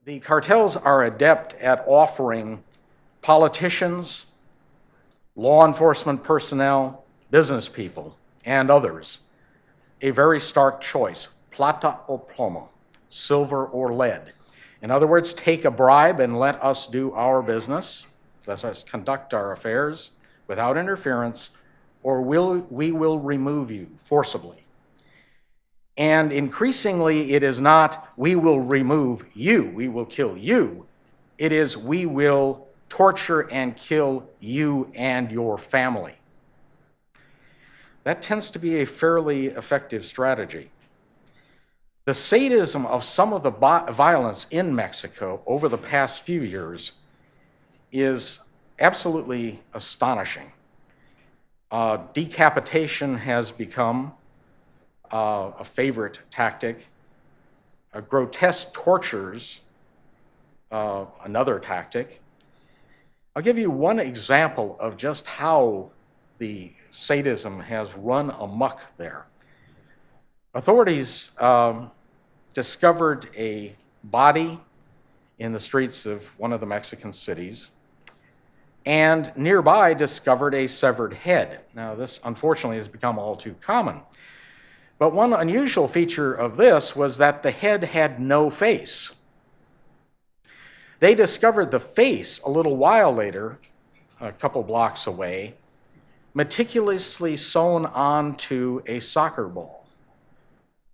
The cartels are adept at offering politicians, law enforcement personnel, business people, and others a very stark choice, plata o plomo, silver or lead. In other words, take a bribe and let us do our business, let us conduct our affairs without interference, or we will remove you forcibly. And increasingly, it is not, we will remove you, we will kill you. It is, we will torture and kill you and your family. That tends to be a fairly effective strategy. The sadism of some of the violence in Mexico over the past few years is absolutely astonishing. Decapitation has become a favorite tactic. Grotesque tortures, another tactic. I'll give you one example of just how the sadism has run amok there. Authorities discovered a body in the streets of one of the Mexican cities, and nearby discovered a severed head. Now, this unfortunately has become all too common. But one unusual feature of this was that the head had no face. They discovered the face a little while later, a couple blocks away, meticulously sewn onto a soccer ball.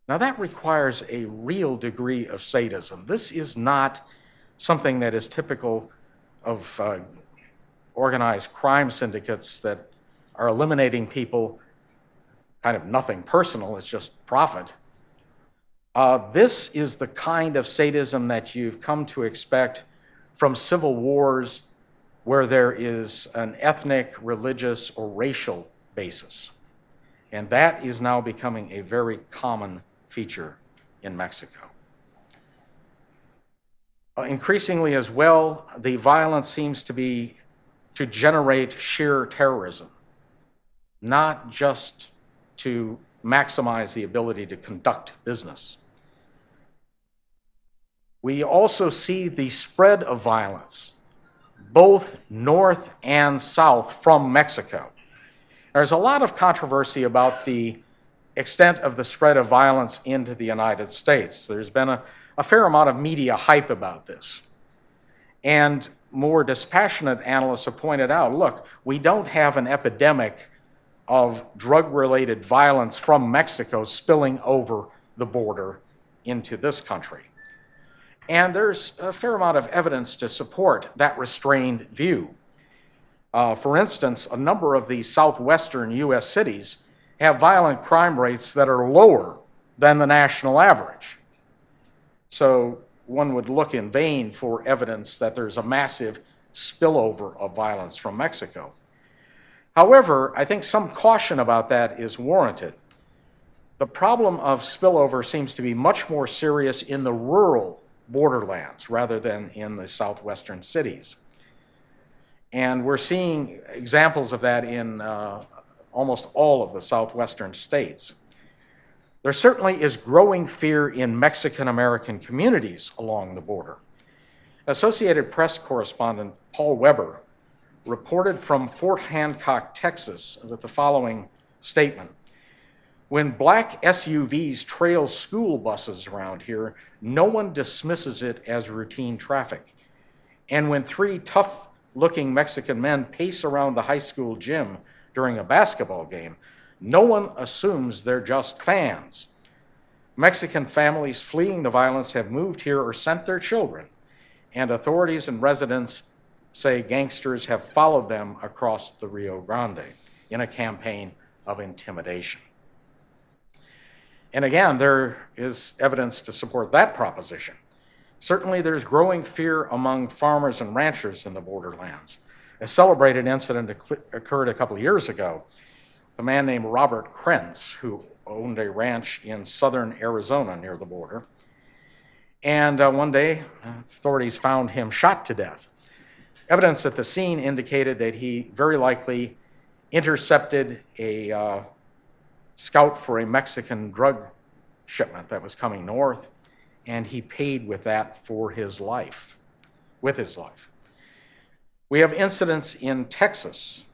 Now that requires a real degree of sadism. This is not something that is typical of organized crime syndicates that are eliminating people, kind of nothing personal, it's just profit. This is the kind of sadism that you've come to expect from civil wars where there is an ethnic, religious, or racial basis. And that is now becoming a very common feature in Mexico. Increasingly as well, the violence seems to generate sheer terrorism, not just to maximize the ability to conduct business. We also see the spread of violence, both north and south from Mexico. There's a lot of controversy about the extent of the spread of violence into the United States. There's been a fair amount of media hype about this. And more dispassionate analysts have pointed out, look, we don't have an epidemic of drug-related violence from Mexico spilling over the border into this country. And there's a fair amount of evidence to support that restrained view. For instance, a number of the southwestern U.S. cities have violent crime rates that are lower than the national average. So one would look in vain for evidence that there's a massive spillover of violence from Mexico. However, I think some caution about that is warranted. The problem of spillover seems to be much more serious in the rural borderlands rather than in the southwestern cities. And we're seeing examples of that in almost all of the southwestern states. There certainly is growing fear in Mexican-American communities along the border. Associated Press correspondent Paul Weber reported from Fort Hancock, Texas, with the following statement. When black SUVs trail school buses around here, no one dismisses it as routine traffic. And when three tough-looking Mexican men pace around the high school gym during a basketball game, no one assumes they're just fans. Mexican families fleeing the violence have moved here or sent their children, and authorities and residents say gangsters have followed them across the Rio Grande in a campaign of intimidation. And again, there is evidence to support that proposition. Certainly there's growing fear among farmers and ranchers in the borderlands. A celebrated incident occurred a couple of years ago. A man named Robert Krenz, who owned a ranch in southern Arizona near the border. And one day, authorities found him shot to death. Evidence at the scene indicated that he very likely intercepted a scout for a Mexican drug shipment that was coming north and he paid with that for his life, with his life. We have incidents in Texas,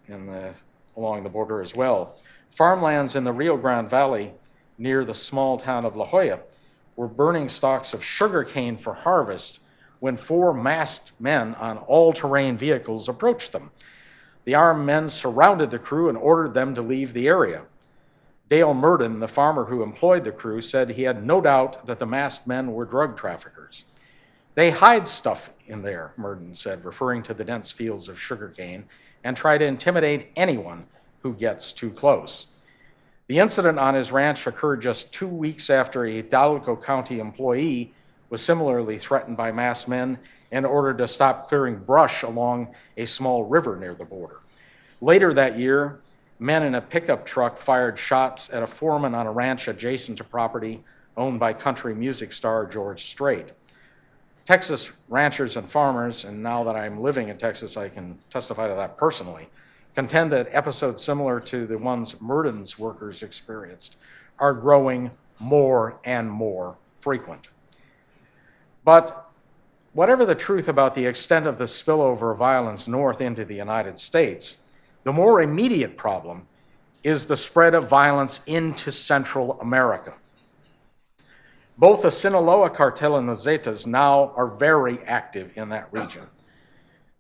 along the border as well. Farmlands in the Rio Grande Valley near the small town of La Jolla were burning stalks of sugarcane for harvest when 4 masked men on all-terrain vehicles approached them. The armed men surrounded the crew and ordered them to leave the area. Dale Murden, the farmer who employed the crew, said he had no doubt that the masked men were drug traffickers. They hide stuff in there, Murden said, referring to the dense fields of sugarcane, and try to intimidate anyone who gets too close. The incident on his ranch occurred just 2 weeks after a Hidalgo County employee was similarly threatened by masked men and ordered to stop clearing brush along a small river near the border. Later that year, men in a pickup truck fired shots at a foreman on a ranch adjacent to property owned by country music star George Strait. Texas ranchers and farmers, and now that I'm living in Texas, I can testify to that personally, contend that episodes similar to the ones Murden's workers experienced are growing more and more frequent. But whatever the truth about the extent of the spillover of violence north into the United States, the more immediate problem is the spread of violence into Central America. Both the Sinaloa cartel and the Zetas now are very active in that region.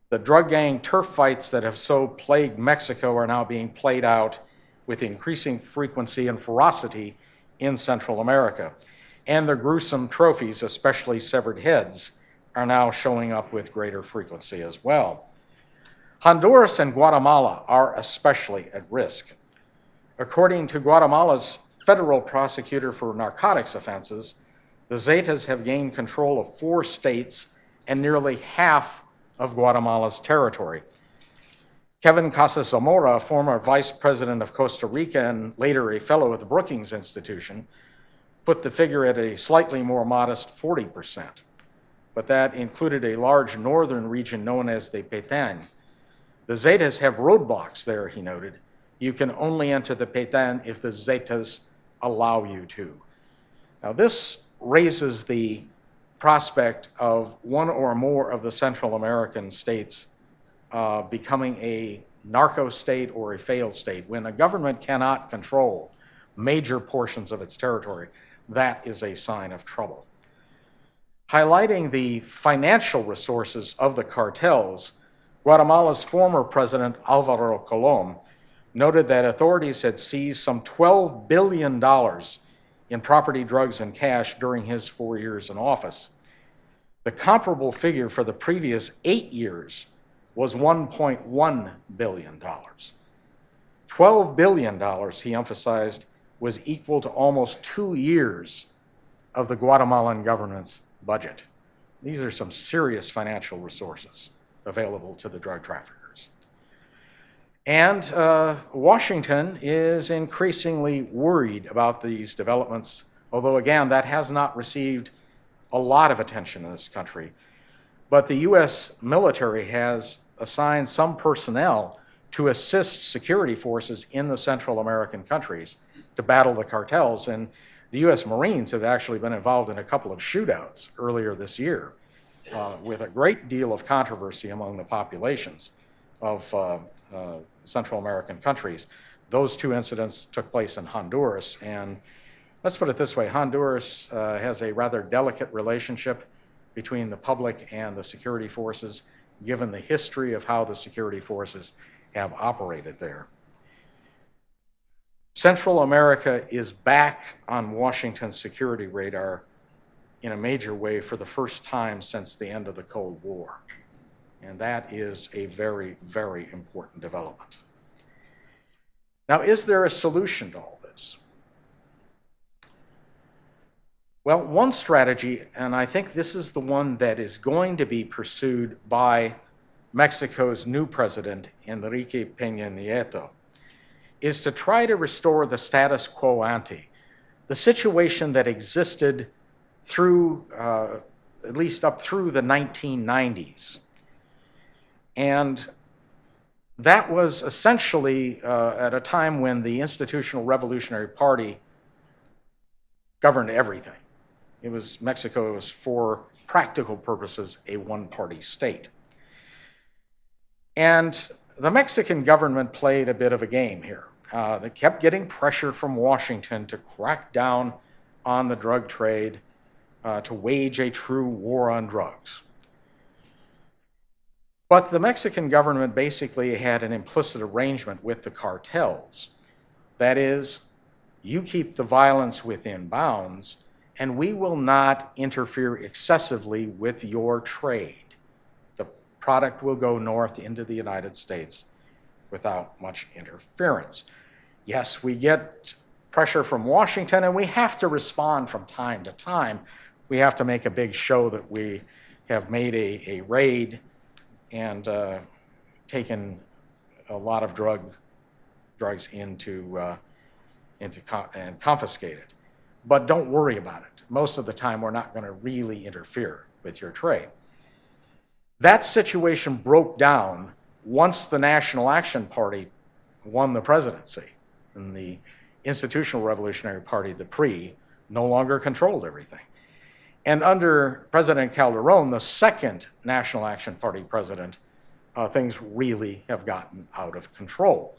The drug gang turf fights that have so plagued Mexico are now being played out with increasing frequency and ferocity in Central America. And the gruesome trophies, especially severed heads, are now showing up with greater frequency as well. Honduras and Guatemala are especially at risk. According to Guatemala's federal prosecutor for narcotics offenses, the Zetas have gained control of 4 states and nearly half of Guatemala's territory. Kevin Casas-Zamora, former vice president of Costa Rica and later a fellow at the Brookings Institution, put the figure at a slightly more modest 40%. But that included a large northern region known as the Petén. The Zetas have roadblocks there, he noted. You can only enter the Petén if the Zetas allow you to. Now, this raises the prospect of one or more of the Central American states becoming a narco state or a failed state. When a government cannot control major portions of its territory, that is a sign of trouble. Highlighting the financial resources of the cartels, Guatemala's former president, Alvaro Colom, noted that authorities had seized some $12 billion in property, drugs, and cash during his 4 years in office. The comparable figure for the previous 8 years was $1.1 billion. $12 billion, he emphasized, was equal to almost 2 years of the Guatemalan government's budget. These are some serious financial resources available to the drug traffickers. And Washington is increasingly worried about these developments, although again, that has not received a lot of attention in this country. But the US military has assigned some personnel to assist security forces in the Central American countries to battle the cartels. And the US Marines have actually been involved in a couple of shootouts earlier this year with a great deal of controversy among the populations of Central American countries. Those 2 incidents took place in Honduras, and let's put it this way, Honduras has a rather delicate relationship between the public and the security forces, given the history of how the security forces have operated there. Central America is back on Washington's security radar in a major way for the first time since the end of the Cold War. And that is a very, very important development. Now, is there a solution to all this? Well, one strategy, and I think this is the one that is going to be pursued by Mexico's new president, Enrique Peña Nieto, is to try to restore the status quo ante, the situation that existed through, at least up through the 1990s. And that was essentially at a time when the Institutional Revolutionary Party governed everything. Mexico was, for practical purposes, a one-party state. And the Mexican government played a bit of a game here. They kept getting pressure from Washington to crack down on the drug trade, to wage a true war on drugs. But the Mexican government basically had an implicit arrangement with the cartels. That is, you keep the violence within bounds, and we will not interfere excessively with your trade. The product will go north into the United States without much interference. Yes, we get pressure from Washington, and we have to respond from time to time. We have to make a big show that we have made a raid and taken a lot of drugs into and confiscated. But don't worry about it. Most of the time, we're not going to really interfere with your trade. That situation broke down once the National Action Party won the presidency, and the Institutional Revolutionary Party, the PRI, no longer controlled everything. And under President Calderon, the second National Action Party president, things really have gotten out of control.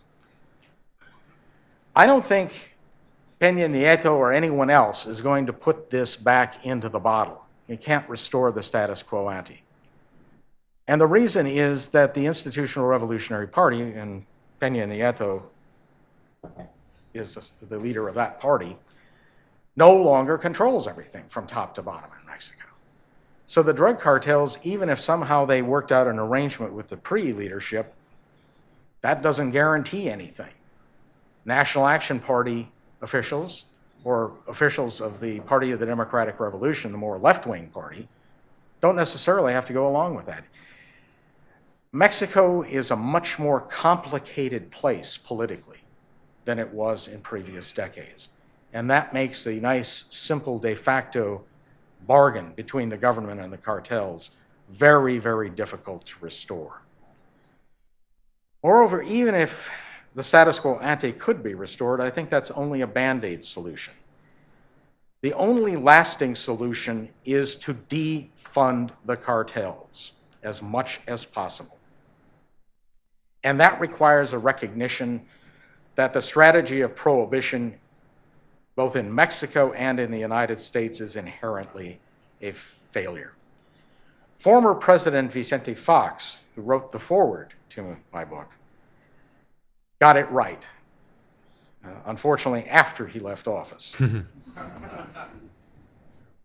I don't think Peña Nieto or anyone else is going to put this back into the bottle. You can't restore the status quo ante. And the reason is that the Institutional Revolutionary Party, and Peña Nieto is the leader of that party, no longer controls everything from top to bottom in Mexico. So the drug cartels, even if somehow they worked out an arrangement with the PRI leadership, that doesn't guarantee anything. National Action Party officials, or officials of the Party of the Democratic Revolution, the more left-wing party, don't necessarily have to go along with that. Mexico is a much more complicated place politically than it was in previous decades. And that makes a nice, simple de facto bargain between the government and the cartels very, very difficult to restore. Moreover, even if the status quo ante could be restored, I think that's only a Band-Aid solution. The only lasting solution is to defund the cartels as much as possible. And that requires a recognition that the strategy of prohibition, both in Mexico and in the United States, is inherently a failure. Former President Vicente Fox, who wrote the foreword to my book, got it right, unfortunately after he left office.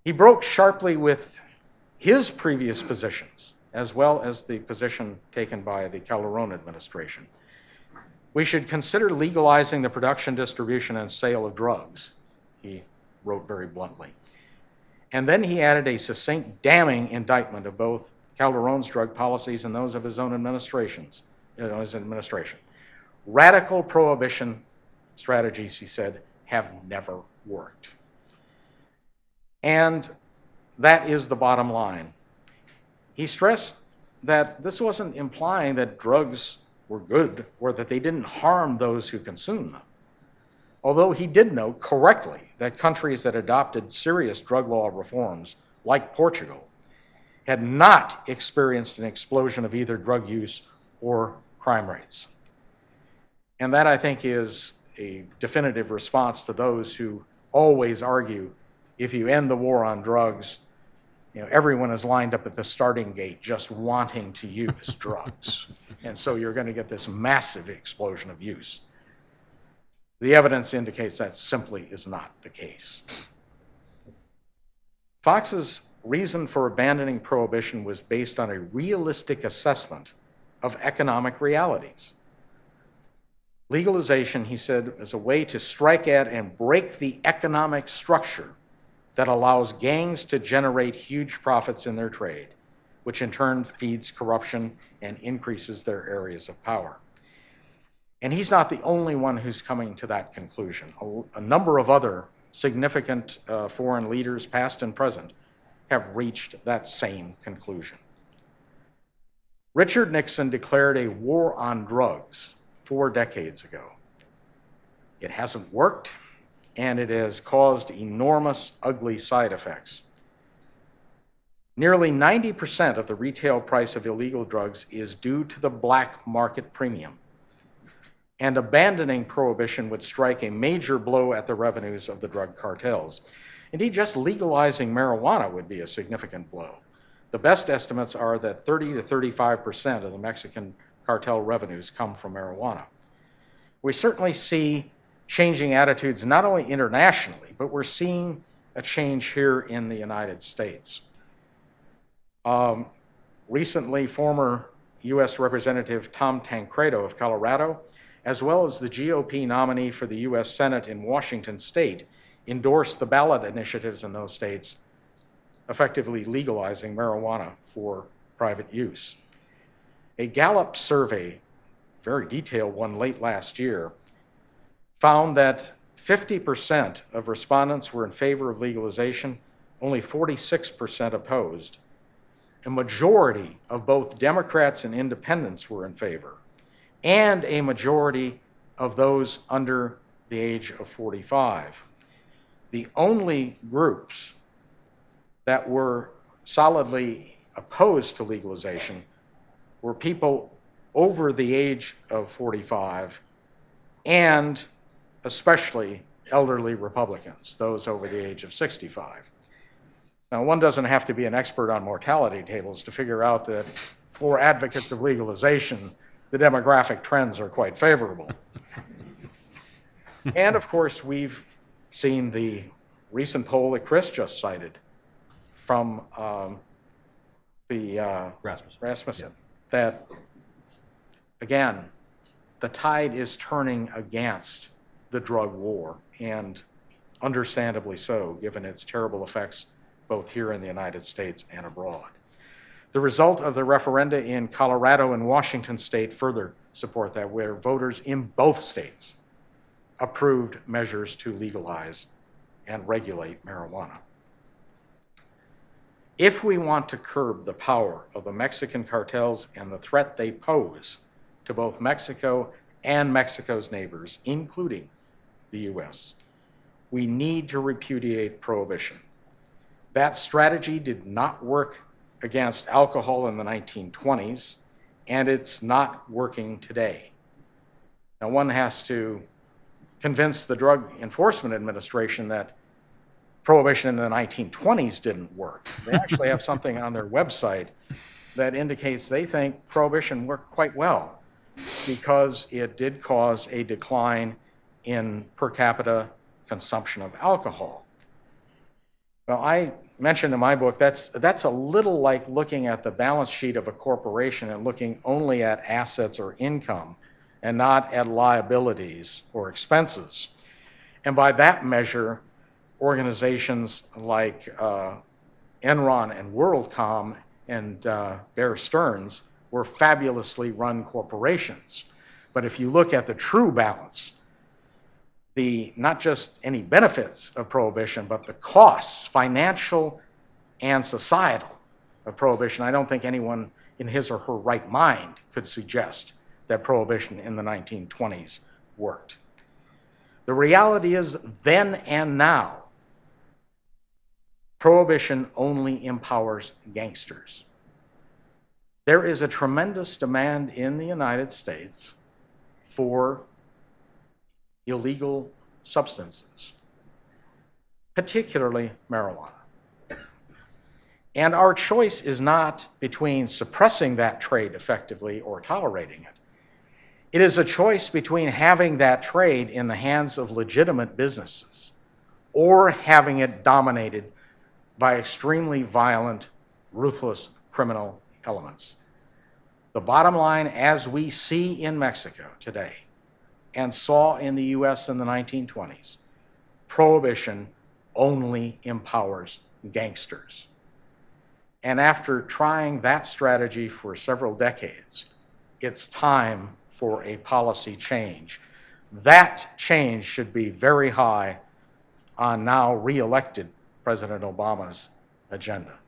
He broke sharply with his previous positions, as well as the position taken by the Calderon administration. We should consider legalizing the production, distribution, and sale of drugs, he wrote very bluntly. And then he added a succinct, damning indictment of both Calderon's drug policies and those of his own administration. Radical prohibition strategies, he said, have never worked. And that is the bottom line. He stressed that this wasn't implying that drugs were good or that they didn't harm those who consume them. Although he did note correctly that countries that adopted serious drug law reforms, like Portugal, had not experienced an explosion of either drug use or crime rates. And that, I think, is a definitive response to those who always argue, if you end the war on drugs, everyone is lined up at the starting gate just wanting to use drugs. And so you're going to get this massive explosion of use. The evidence indicates that simply is not the case. Fox's reason for abandoning prohibition was based on a realistic assessment of economic realities. Legalization, he said, is a way to strike at and break the economic structure that allows gangs to generate huge profits in their trade, which in turn feeds corruption and increases their areas of power. And he's not the only one who's coming to that conclusion. A number of other significant foreign leaders, past and present, have reached that same conclusion. Richard Nixon declared a war on drugs 4 decades ago. It hasn't worked, and it has caused enormous, ugly side effects. Nearly 90% of the retail price of illegal drugs is due to the black market premium, and abandoning prohibition would strike a major blow at the revenues of the drug cartels. Indeed, just legalizing marijuana would be a significant blow. The best estimates are that 30 to 35% of the Mexican cartel revenues come from marijuana. We certainly see changing attitudes not only internationally, but we're seeing a change here in the United States. Recently, former U.S. Representative Tom Tancredo of Colorado, as well as the GOP nominee for the U.S. Senate in Washington state, endorsed the ballot initiatives in those states, effectively legalizing marijuana for private use. A Gallup survey, very detailed one late last year, found that 50% of respondents were in favor of legalization, only 46% opposed. A majority of both Democrats and independents were in favor, and a majority of those under the age of 45. The only groups that were solidly opposed to legalization were people over the age of 45 and especially elderly Republicans, those over the age of 65. Now, one doesn't have to be an expert on mortality tables to figure out that for advocates of legalization, the demographic trends are quite favorable. And of course, we've seen the recent poll that Chris just cited from Rasmussen, that, again, the tide is turning against the drug war, and understandably so, given its terrible effects both here in the United States and abroad. The result of the referenda in Colorado and Washington state further support that, where voters in both states approved measures to legalize and regulate marijuana. If we want to curb the power of the Mexican cartels and the threat they pose to both Mexico and Mexico's neighbors, including the U.S., we need to repudiate prohibition. That strategy did not work against alcohol in the 1920s, and it's not working today. Now, one has to convince the Drug Enforcement Administration that prohibition in the 1920s didn't work. They actually have something on their website that indicates they think prohibition worked quite well because it did cause a decline in per capita consumption of alcohol. Well, I mentioned in my book that's a little like looking at the balance sheet of a corporation and looking only at assets or income and not at liabilities or expenses. And by that measure, organizations like Enron and WorldCom and Bear Stearns were fabulously run corporations. But if you look at the true balance, not just any benefits of prohibition, but the costs, financial and societal, of prohibition, I don't think anyone in his or her right mind could suggest that prohibition in the 1920s worked. The reality is, then and now, prohibition only empowers gangsters. There is a tremendous demand in the United States for illegal substances, particularly marijuana. And our choice is not between suppressing that trade effectively or tolerating it. It is a choice between having that trade in the hands of legitimate businesses or having it dominated by extremely violent, ruthless criminal elements. The bottom line, as we see in Mexico today and saw in the US in the 1920s, prohibition only empowers gangsters. And after trying that strategy for several decades, it's time for a policy change. That change should be very high on now re-elected President Obama's agenda.